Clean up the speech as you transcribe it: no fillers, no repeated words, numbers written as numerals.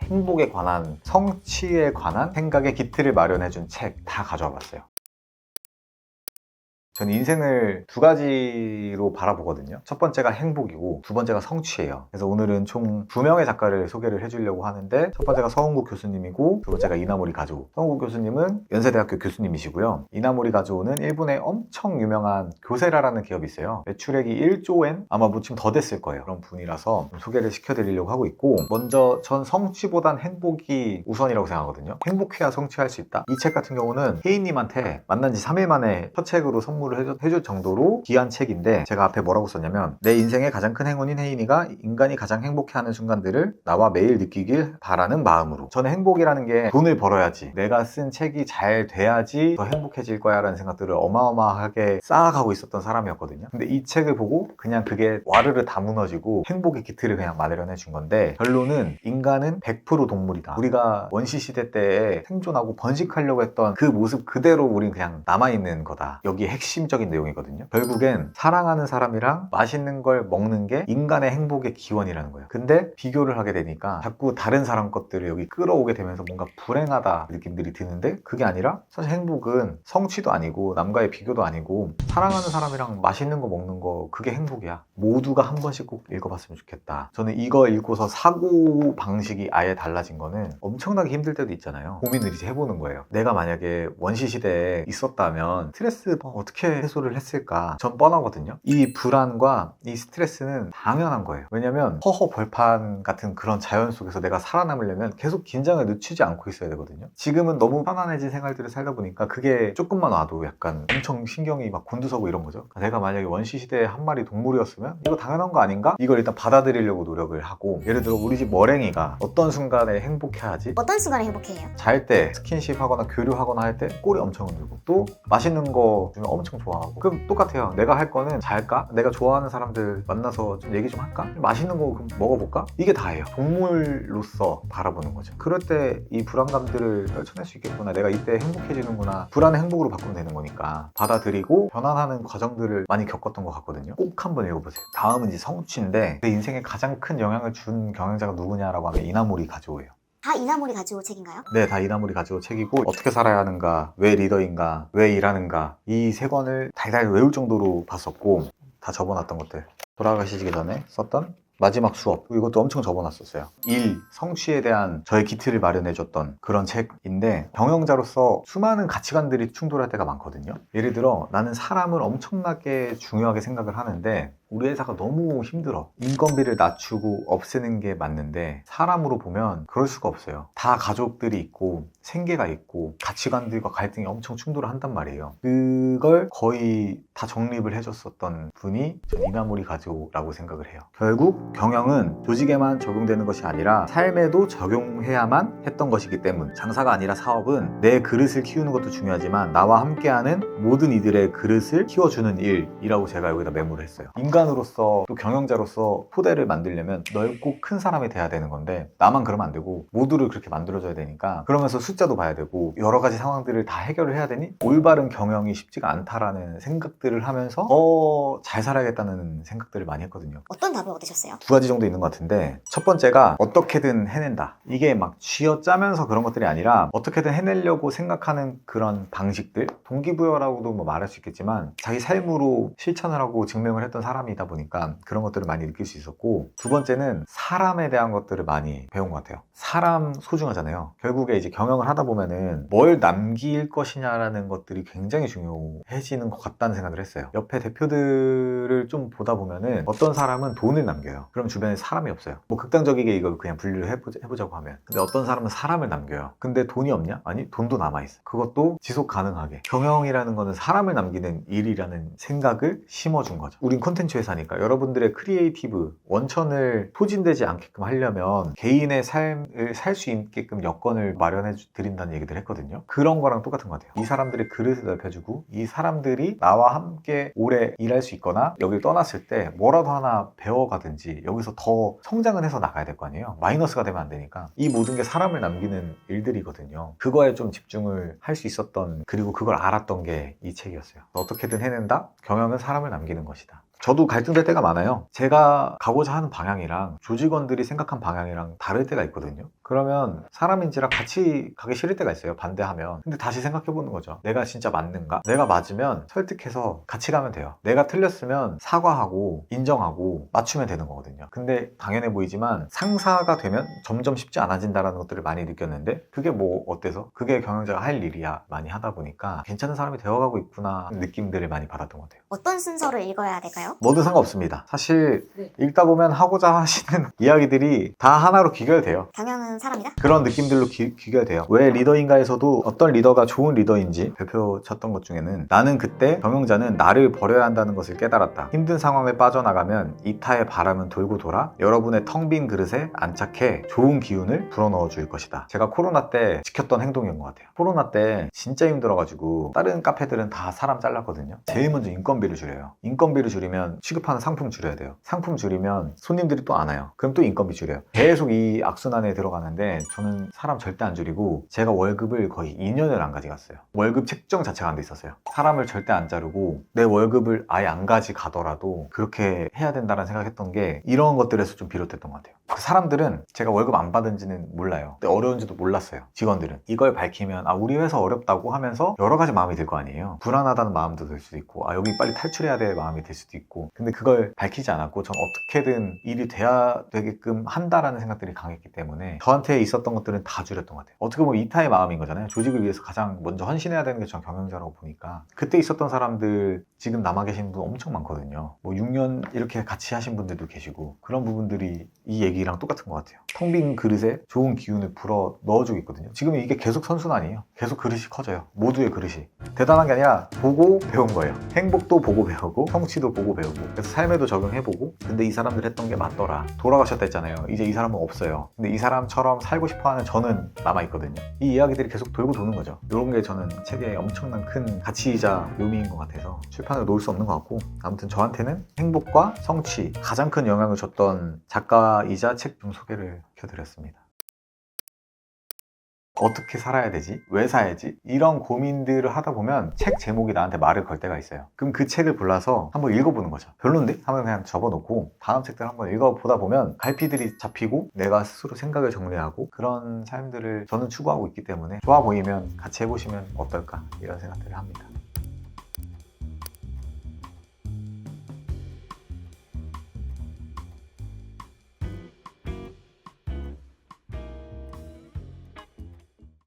행복에 관한, 성취에 관한 생각의 기틀을 마련해준 책 다 가져와 봤어요. 저는 인생을 두 가지로 바라보거든요. 첫 번째가 행복이고 두 번째가 성취예요. 그래서 오늘은 총 두 명의 작가를 소개를 해주려고 하는데, 첫 번째가 서은국 교수님이고 두 번째가 이나모리 가조. 서은국 교수님은 연세대학교 교수님이시고요. 이나모리 가조는 일본의 엄청 유명한 교세라라는 기업이 있어요. 매출액이 1조엔 아마 뭐 지금 더 됐을 거예요. 그런 분이라서 좀 소개를 시켜드리려고 하고 있고, 먼저 전 성취보단 행복이 우선이라고 생각하거든요. 행복해야 성취할 수 있다. 이 책 같은 경우는 혜인님한테 만난 지 3일 만에 첫 책으로 선물을 해줄 정도로 귀한 책인데, 제가 앞에 뭐라고 썼냐면, 내 인생의 가장 큰 행운인 혜인이가 인간이 가장 행복해하는 순간들을 나와 매일 느끼길 바라는 마음으로. 저는 행복이라는 게 돈을 벌어야지, 내가 쓴 책이 잘 돼야지 더 행복해질 거야 라는 생각들을 어마어마하게 쌓아가고 있었던 사람이었거든요. 근데 이 책을 보고 그냥 그게 와르르 다 무너지고 행복의 기틀을 그냥 마련해 준 건데, 결론은 인간은 100% 동물이다. 우리가 원시시대 때에 생존하고 번식하려고 했던 그 모습 그대로 우린 그냥 남아있는 거다. 여기에 핵심적인 내용이거든요. 결국엔 사랑하는 사람이랑 맛있는 걸 먹는 게 인간의 행복의 기원이라는 거예요. 근데 비교를 하게 되니까 자꾸 다른 사람 것들을 여기 끌어오게 되면서 뭔가 불행하다 느낌들이 드는데, 그게 아니라 사실 행복은 성취도 아니고 남과의 비교도 아니고 사랑하는 사람이랑 맛있는 거 먹는 거, 그게 행복이야. 모두가 한 번씩 꼭 읽어봤으면 좋겠다. 저는 이거 읽고서 사고 방식이 아예 달라진 거는, 엄청나게 힘들 때도 있잖아요. 고민을 이제 해보는 거예요. 내가 만약에 원시시대에 있었다면 스트레스 어떻게 해소를 했을까? 전 뻔하거든요. 이 불안과 이 스트레스는 당연한 거예요. 왜냐면 허허 벌판 같은 그런 자연 속에서 내가 살아남으려면 계속 긴장을 늦추지 않고 있어야 되거든요. 지금은 너무 편안해진 생활들을 살다 보니까 그게 조금만 와도 약간 엄청 신경이 막 곤두서고 이런 거죠. 내가 만약에 원시시대에 한 마리 동물이었으면 이거 당연한 거 아닌가? 이걸 일단 받아들이려고 노력을 하고, 예를 들어 우리 집 머랭이가 어떤 순간에 행복해하지? 어떤 순간에 행복해해요? 잘 때 스킨십 하거나 교류하거나 할 때 꼬리 엄청 흔들고, 또 맛있는 거 주면 엄청 좋아하고. 그럼 똑같아요. 내가 할 거는 잘까? 내가 좋아하는 사람들 만나서 좀 얘기 좀 할까? 맛있는 거 그럼 먹어볼까? 이게 다예요. 동물로서 바라보는 거죠. 그럴 때 이 불안감들을 떨쳐낼 수 있겠구나, 내가 이때 행복해지는구나, 불안의 행복으로 바꾸면 되는 거니까 받아들이고 변환하는 과정들을 많이 겪었던 것 같거든요. 꼭 한번 읽어보세요. 다음은 이제 성취인데, 내 인생에 가장 큰 영향을 준 경영자가 누구냐라고 하면 이나모리 가조예요. 다 이나모리 가지고 책인가요? 네, 다 이나모리 가지고 책이고, 어떻게 살아야 하는가, 왜 리더인가, 왜 일하는가, 이 세 권을 달달 외울 정도로 봤었고, 다 접어놨던 것들. 돌아가시기 전에 썼던 마지막 수업, 이것도 엄청 접어놨었어요. 일, 성취에 대한 저의 기틀을 마련해줬던 그런 책인데, 경영자로서 수많은 가치관들이 충돌할 때가 많거든요. 예를 들어 나는 사람을 엄청나게 중요하게 생각을 하는데 우리 회사가 너무 힘들어. 인건비를 낮추고 없애는 게 맞는데, 사람으로 보면 그럴 수가 없어요. 다 가족들이 있고 생계가 있고 가치관들과 갈등이 엄청 충돌을 한단 말이에요. 그걸 거의 다 정립을 해줬었던 분이 전 이나모리 가조라고 생각을 해요. 결국 경영은 조직에만 적용되는 것이 아니라 삶에도 적용해야만 했던 것이기 때문, 장사가 아니라 사업은 내 그릇을 키우는 것도 중요하지만 나와 함께하는 모든 이들의 그릇을 키워주는 일이라고 제가 여기다 메모를 했어요. 인간으로서 또 경영자로서 토대를 만들려면 넓고 큰 사람이 돼야 되는 건데, 나만 그러면 안 되고 모두를 그렇게 만들어줘야 되니까, 그러면서 숫자도 봐야 되고 여러 가지 상황들을 다 해결을 해야 되니 올바른 경영이 쉽지가 않다라는 생각들을 하면서 더 잘 살아야겠다는 생각들을 많이 했거든요. 어떤 답을 얻으셨어요? 두 가지 정도 있는 것 같은데, 첫 번째가 어떻게든 해낸다. 이게 막 쥐어짜면서 그런 것들이 아니라 어떻게든 해내려고 생각하는 그런 방식들, 동기부여라고도 뭐 말할 수 있겠지만 자기 삶으로 실천을 하고 증명을 했던 사람이다 보니까 그런 것들을 많이 느낄 수 있었고, 두 번째는 사람에 대한 것들을 많이 배운 것 같아요. 사람 소중하잖아요. 결국에 이제 경영을 하다 보면은 뭘 남길 것이냐라는 것들이 굉장히 중요해지는 것 같다는 생각을 했어요. 옆에 대표들을 좀 보다 보면은 어떤 사람은 돈을 남겨요. 그럼 주변에 사람이 없어요. 뭐 극단적이게 이걸 그냥 분류를 해보자고 하면. 근데 어떤 사람은 사람을 남겨요. 근데 돈이 없냐? 아니, 돈도 남아있어. 그것도 지속 가능하게. 경영이라는 거는 사람을 남기는 일이라는 생각을 심어준 거죠. 우린 콘텐츠 회사니까 여러분들의 크리에이티브 원천을 소진되지 않게끔 하려면 개인의 삶을 살 수 있게끔 여건을 마련해 드린다는 얘기들 했거든요. 그런 거랑 똑같은 것 같아요. 이 사람들의 그릇을 넓혀주고, 이 사람들이 나와 함께 오래 일할 수 있거나 여길 떠났을 때 뭐라도 하나 배워가든지 여기서 더 성장을 해서 나가야 될 거 아니에요. 마이너스가 되면 안 되니까. 이 모든 게 사람을 남기는 일들이거든요. 그거에 좀 집중을 할 수 있었던, 그리고 그걸 알았던 게 이 책이었어요. 어떻게든 해낸다? 경영은 사람을 남기는 것이다. 저도 갈등될 때가 많아요. 제가 가고자 하는 방향이랑 조직원들이 생각한 방향이랑 다를 때가 있거든요. 그러면 사람인지라 같이 가기 싫을 때가 있어요. 반대하면. 근데 다시 생각해보는 거죠. 내가 진짜 맞는가? 내가 맞으면 설득해서 같이 가면 돼요. 내가 틀렸으면 사과하고 인정하고 맞추면 되는 거거든요. 근데 당연해 보이지만 상사가 되면 점점 쉽지 않아진다는 것들을 많이 느꼈는데 그게 뭐 어때서? 그게 경영자가 할 일이야. 많이 하다 보니까 괜찮은 사람이 되어가고 있구나 느낌들을 많이 받았던 것 같아요. 어떤 순서를 읽어야 될까요? 뭐든 상관없습니다. 사실 네. 읽다 보면 하고자 하시는 이야기들이 다 하나로 귀결돼요. 경영은 사람이다? 그런 느낌들로 귀결돼요. 왜 리더인가에서도 어떤 리더가 좋은 리더인지 발표 쳤던 것 중에는 나는 그때 경영자는 나를 버려야 한다는 것을 깨달았다. 힘든 상황에 빠져나가면 이타의 바람은 돌고 돌아 여러분의 텅 빈 그릇에 안착해 좋은 기운을 불어넣어 줄 것이다. 제가 코로나 때 지켰던 행동인 것 같아요. 코로나 때 진짜 힘들어가지고 다른 카페들은 다 사람 잘랐거든요. 제일 먼저 인건비를 줄여요. 인건비를 줄이면 취급하는 상품 줄여야 돼요. 상품 줄이면 손님들이 또 안 와요. 그럼 또 인건비 줄여요. 계속 이 악순환에 들어가는데 저는 사람 절대 안 줄이고 제가 월급을 거의 2년을 안 가져갔어요. 월급 책정 자체가 안 돼 있었어요. 사람을 절대 안 자르고 내 월급을 아예 안 가져가더라도 그렇게 해야 된다는 생각했던 게 이런 것들에서 좀 비롯됐던 것 같아요. 그 사람들은 제가 월급 안 받은지는 몰라요. 근데 어려운지도 몰랐어요. 직원들은 이걸 밝히면 우리 회사 어렵다고 하면서 여러 가지 마음이 들 거 아니에요. 불안하다는 마음도 들 수도 있고 여기 빨리 탈출해야 될 마음이 들 수도 있고 근데 그걸 밝히지 않았고 전 어떻게든 일이 돼야 되게끔 한다라는 생각들이 강했기 때문에 저한테 있었던 것들은 다 줄였던 것 같아요. 어떻게 보면 이타의 마음인 거잖아요. 조직을 위해서 가장 먼저 헌신해야 되는 게 전 경영자라고 보니까 그때 있었던 사람들 지금 남아 계신 분 엄청 많거든요. 뭐 6년 이렇게 같이 하신 분들도 계시고 그런 부분들이 이 얘기랑 똑같은 것 같아요. 텅 빈 그릇에 좋은 기운을 불어 넣어주고 있거든요. 지금 이게 계속 선순환이에요. 계속 그릇이 커져요. 모두의 그릇이. 대단한 게 아니라 보고 배운 거예요. 행복도 보고 배우고 성취도 보고 배우고 그래서 삶에도 적용해보고 근데 이 사람들 했던 게 맞더라. 돌아가셨다 했잖아요. 이제 이 사람은 없어요. 근데 이 사람처럼 살고 싶어하는 저는 남아있거든요. 이 이야기들이 계속 돌고 도는 거죠. 이런 게 저는 책의 엄청난 큰 가치이자 묘미인 것 같아서 출판을 놓을 수 없는 것 같고 아무튼 저한테는 행복과 성취 가장 큰 영향을 줬던 작가이자 책 좀 소개를 해드렸습니다. 어떻게 살아야 되지? 왜 사야지? 이런 고민들을 하다 보면 책 제목이 나한테 말을 걸 때가 있어요. 그럼 그 책을 골라서 한번 읽어보는 거죠. 별론데? 하면 그냥 접어놓고 다음 책들 한번 읽어보다 보면 갈피들이 잡히고 내가 스스로 생각을 정리하고 그런 삶들을 저는 추구하고 있기 때문에 좋아 보이면 같이 해보시면 어떨까 이런 생각들을 합니다.